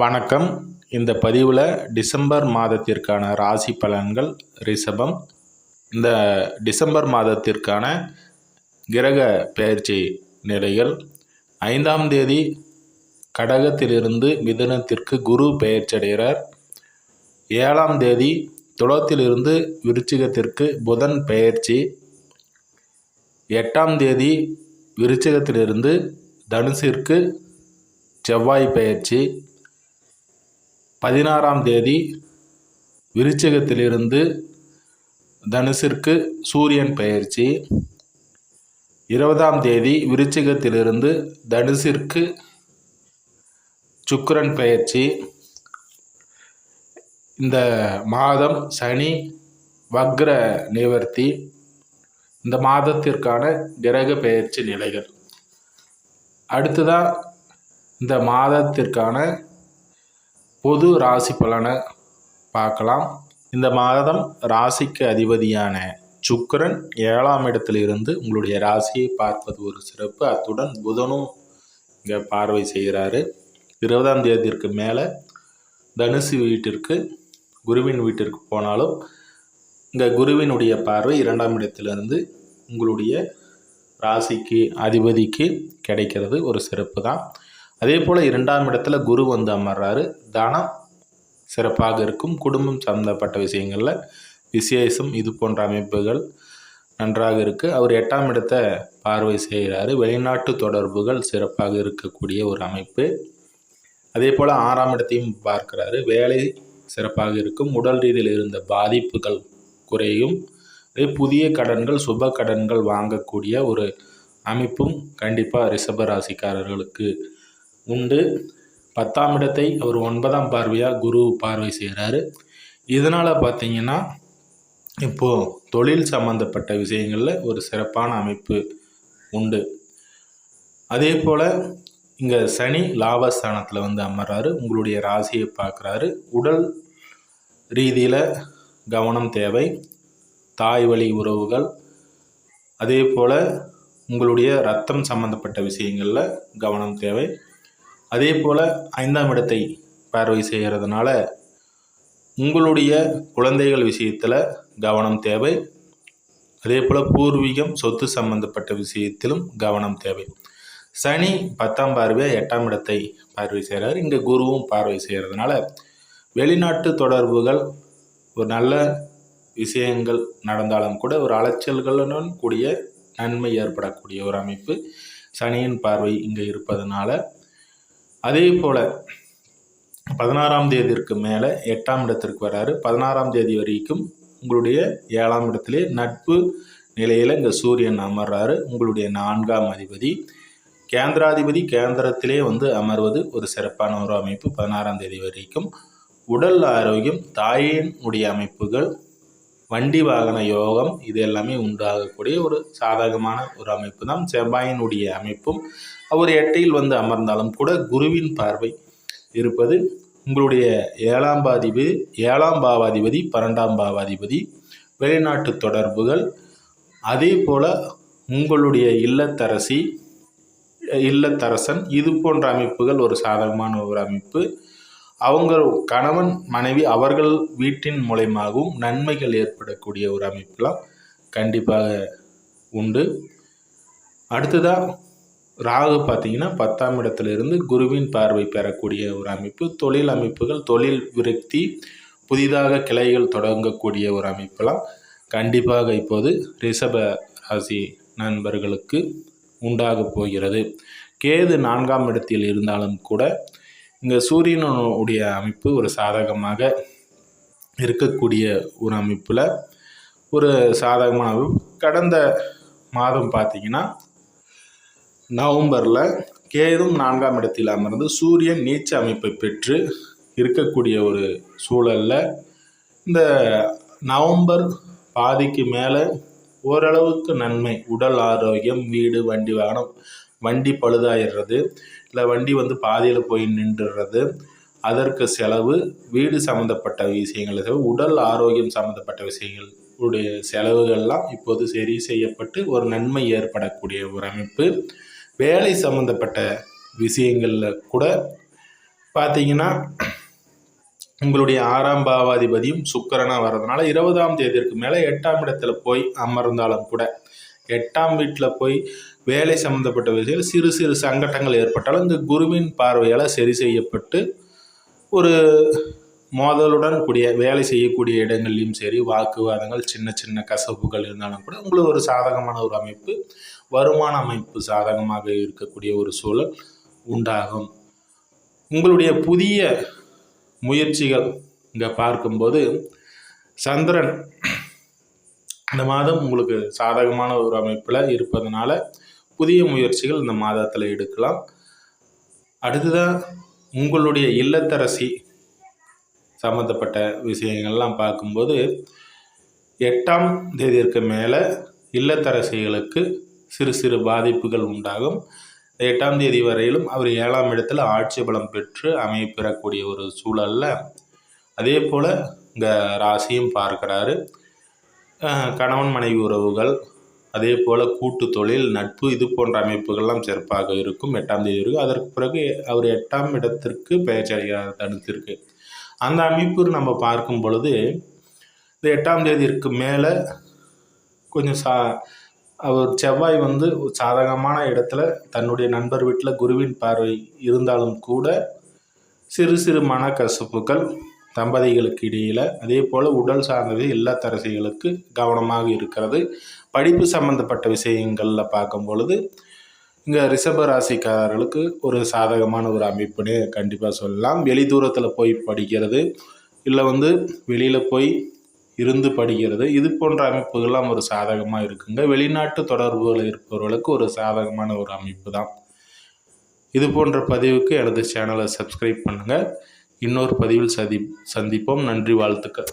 வணக்கம். இந்த பதிவில் டிசம்பர் மாதத்திற்கான ராசி பலன்கள் ரிஷபம். இந்த டிசம்பர் மாதத்திற்கான கிரக பெயர்ச்சி நிலைகள். 5ஆம் தேதி கடகத்திலிருந்து மிதுனத்திற்கு குரு பெயர்ச்சி அடைகிறார். 7ஆம் தேதி துலத்திலிருந்து விருச்சிகத்திற்கு புதன் பெயர்ச்சி. 8ஆம் தேதி விருச்சிகத்திலிருந்து தனுசிற்கு செவ்வாய் பெயர்ச்சி. 16ஆம் தேதி விருச்சிகத்திலிருந்து தனுசிற்கு சூரியன் பெயர்ச்சி. 20ஆம் தேதி விருச்சிகத்திலிருந்து தனுசிற்கு சுக்கிரன் பெயர்ச்சி. இந்த மாதம் சனி வக்ர நிவர்த்தி. இந்த மாதத்திற்கான கிரக பெயர்ச்சி நிலைகள். அடுத்ததாக இந்த மாதத்திற்கான பொது ராசி பலனை பார்க்கலாம். இந்த மாதம் ராசிக்கு அதிபதியான சுக்கிரன் 7ஆம் இடத்திலிருந்து உங்களுடைய ராசியை பார்ப்பது ஒரு சிறப்பு. அத்துடன் புதனும் இங்கே பார்வை செய்கிறாரு. 20ஆம் தேதிக்கு மேலே தனுசு வீட்டிற்கு குருவின் வீட்டிற்கு போனாலும் இங்கே குருவினுடைய பார்வை 2ஆம் இடத்திலிருந்து உங்களுடைய ராசிக்கு அதிபதிக்கு கிடைக்கிறது ஒரு சிறப்பு தான். அதே போல் 2ஆம் இடத்துல குரு வந்து அமர்றாரு. தனம் சிறப்பாக இருக்கும். குடும்பம் சம்பந்தப்பட்ட விஷயங்களில் விசேஷம் இது போன்ற அமைப்புகள் நன்றாக இருக்குது. அவர் 8ஆம் இடத்தை பார்வை செய்கிறாரு. வெளிநாட்டு தொடர்புகள் சிறப்பாக இருக்கக்கூடிய ஒரு அமைப்பு. அதே போல் 6ஆம் இடத்தையும் பார்க்கிறாரு. வேலை சிறப்பாக இருக்கும். உடல் ரீதியில் இருந்த பாதிப்புகள் குறையும். அதே புதிய கடன்கள் சுப கடன்கள் வாங்கக்கூடிய ஒரு அமைப்பும் கண்டிப்பாக ரிஷப ராசிக்காரர்களுக்கு உண்டு. 10ஆம் இடத்தை அவர் 9ஆம் பார்வையாக குரு பார்வை செய்கிறாரு. இதனால் பார்த்தீங்கன்னா இப்போது தொழில் சம்பந்தப்பட்ட விஷயங்களில் ஒரு சிறப்பான அமைப்பு உண்டு. அதே போல் இங்கே சனி லாபஸ்தானத்தில் வந்து அமர்றாரு. உங்களுடைய ராசியை பார்க்குறாரு. உடல் ரீதியில் கவனம் தேவை. தாய் வழி உறவுகள், அதே போல் உங்களுடைய இரத்தம் சம்பந்தப்பட்ட விஷயங்களில் கவனம் தேவை. அதே போல் 5ஆம் இடத்தை பார்வை செய்கிறதுனால உங்களுடைய குழந்தைகள் விஷயத்தில் கவனம் தேவை. அதே போல் பூர்வீகம் சொத்து சம்பந்தப்பட்ட விஷயத்திலும் கவனம் தேவை. சனி 10ஆம் பார்வையாக 8ஆம் இடத்தை பார்வை செய்கிறார். இங்கே குருவும் பார்வை செய்கிறதுனால வெளிநாட்டு தொடர்புகள் ஒரு நல்ல விஷயங்கள் நடந்தாலும் கூட ஒரு அலைச்சல்களுடன் கூடிய நன்மை ஏற்படக்கூடிய ஒரு அமைப்பு சனியின் பார்வை இங்கே இருப்பதனால. அதே போல் 16ஆம் தேதிக்கு மேலே 8ஆம் இடத்திற்கு வராரு. 16ஆம் தேதி வரைக்கும் உங்களுடைய 7ஆம் இடத்திலே நட்பு நிலையில் இங்கே சூரியன் அமர்றாரு. உங்களுடைய 4ஆம் அதிபதி கேந்திராதிபதி கேந்திரத்திலே வந்து அமர்வது ஒரு சிறப்பான ஒரு அமைப்பு. 16ஆம் தேதி வரைக்கும் உடல் ஆரோக்கியம், தாயினுடைய அமைப்புகள், வண்டி வாகன யோகம் இது எல்லாமே உண்டாகக்கூடிய ஒரு சாதகமான ஒரு அமைப்பு தான். செவ்வாயினுடைய அமைப்பும் அவர் 8இல் வந்து அமர்ந்தாலும் கூட குருவின் பார்வை இருப்பது உங்களுடைய 7ஆம் பாவாதிபதி 12ஆம் பாவாதிபதி, வெளிநாட்டு தொடர்புகள், அதே போல் உங்களுடைய இல்லத்தரசன் இது போன்ற அமைப்புகள் ஒரு சாதகமான ஒரு அமைப்பு. அவங்க கணவன் மனைவி அவர்கள் வீட்டின் மூலமாகவும் நன்மைகள் ஏற்படக்கூடிய ஒரு அமைப்புலாம் கண்டிப்பாக உண்டு. அடுத்ததாக ராகு பார்த்திங்கன்னா 10ஆம் இடத்திலிருந்து குருவின் பார்வை பெறக்கூடிய ஒரு அமைப்பு. தொழில் அமைப்புகள், தொழில் விருத்தி, புதிதாக கிளைகள் தொடங்கக்கூடிய ஒரு அமைப்பெல்லாம் கண்டிப்பாக இப்போது ரிஷப ராசி நண்பர்களுக்கு உண்டாக போகிறது. கேது 4ஆம் இடத்தில் இருந்தாலும் கூட இங்கே சூரியனுடைய அமைப்பு ஒரு சாதகமாக இருக்கக்கூடிய ஒரு அமைப்பில் ஒரு சாதகமான அமைப்பு. கடந்த மாதம் பார்த்திங்கன்னா நவம்பரில் கேதும் 4ஆம் இடத்தில் அமர்ந்து சூரியன் நீச்ச அமைப்பை பெற்று இருக்கக்கூடிய ஒரு சூழலில் இந்த நவம்பர் பாதிக்கு மேலே ஓரளவுக்கு நன்மை. உடல் ஆரோக்கியம், வீடு, வண்டி வாகனம், வண்டி பழுதாயிடுறது, இல்லை வண்டி வந்து பாதியில் போய் நின்றுடுறது, அதற்கு செலவு, வீடு சம்மந்தப்பட்ட விஷயங்கள், உடல் ஆரோக்கியம் சம்மந்தப்பட்ட விஷயங்களுடைய செலவுகள்லாம் இப்போது சரி செய்யப்பட்டு ஒரு நன்மை ஏற்படக்கூடிய ஒரு அமைப்பு. வேலை சம்மந்தப்பட்ட விஷயங்களில் கூட பார்த்தீங்கன்னா உங்களுடைய 6ஆம் பாவாதிபதியும் சுக்கிரனாக வர்றதுனால 20ஆம் தேதிக்கு மேலே 8ஆம் இடத்துல போய் அமர்ந்தாலும் கூட 8ஆம் வீட்டில் போய் வேலை சம்மந்தப்பட்ட விஷயத்தில் சிறு சிறு சங்கடங்கள் ஏற்பட்டாலும் இந்த குருவின் பார்வையால் சரி செய்யப்பட்டு ஒரு மோதலுடன் கூடிய வேலை செய்யக்கூடிய இடங்கள்லையும் சரி வாக்குவாதங்கள் சின்ன சின்ன கசப்புகள் இருந்தாலும் கூட உங்களுக்கு ஒரு சாதகமான ஒரு அமைப்பு வருமான அமைப்பு சாதகமாக இருக்கக்கூடிய ஒரு சூழல் உண்டாகும். உங்களுடைய புதிய முயற்சிகள் இங்கே பார்க்கும்போது சந்திரன் இந்த மாதம் உங்களுக்கு சாதகமான ஒரு அமைப்பில் இருப்பதனால புதிய முயற்சிகள் இந்த மாதத்தில் எடுக்கலாம். அடுத்ததான் உங்களுடைய இல்லத்தரசி சம்மந்தப்பட்ட விஷயங்கள்லாம் பார்க்கும்போது 8ஆம் தேதிக்கு மேலே இல்லத்தரசிகளுக்கு சிறு சிறு பாதிப்புகள் உண்டாகும். 8ஆம் தேதி வரையிலும் அவர் 7ஆம் இடத்துல ஆட்சி பலம் பெற்று அமைப்பெறக்கூடிய ஒரு சூழலில் அதே போல் இங்கே ராசியும் பார்க்குறாரு. கணவன் மனைவி உறவுகள் அதே போல் கூட்டு தொழில் நட்பு இது போன்ற அமைப்புகள்லாம் சிறப்பாக இருக்கும் 8ஆம் தேதி வரைக்கும். அதற்கு பிறகு அவர் 8ஆம் இடத்திற்கு பெயர்ச்சி அடைகிறார் தடுத்திருக்கு. அந்த அமைப்பு நம்ம பார்க்கும் பொழுது இந்த 8ஆம் தேதிக்கு மேலே கொஞ்சம் அவர் செவ்வாய் சாதகமான இடத்துல தன்னுடைய நண்பர் வீட்டில் குருவின் பார்வை இருந்தாலும் கூட சிறு சிறு மனக்கசப்புகள் தம்பதிகளுக்கு இடையில் அதே போல் உடல் சார்ந்தது இல்லத்தரசிகளுக்கு கவனமாக இருக்கிறது. படிப்பு சம்பந்தப்பட்ட விஷயங்களில் பார்க்கும் பொழுது இங்கே ரிஷப ராசிக்காரர்களுக்கு ஒரு சாதகமான ஒரு அமைப்புன்னு கண்டிப்பாக சொல்லலாம். வெளி தூரத்தில் போய் படிக்கிறது இல்லை வெளியில் போய் இருந்து படிக்கிறது இது போன்ற அமைப்புகள்லாம் ஒரு சாதகமாக இருக்குங்க. வெளிநாட்டு தொடர்புகள் இருப்பவர்களுக்கு ஒரு சாதகமான ஒரு அமைப்பு தான். இது போன்ற பதிவுக்கு எனது சேனலை சப்ஸ்கிரைப் பண்ணுங்கள். இன்னொரு பதிவில் சந்திப்போம். நன்றி, வாழ்த்துக்கள்.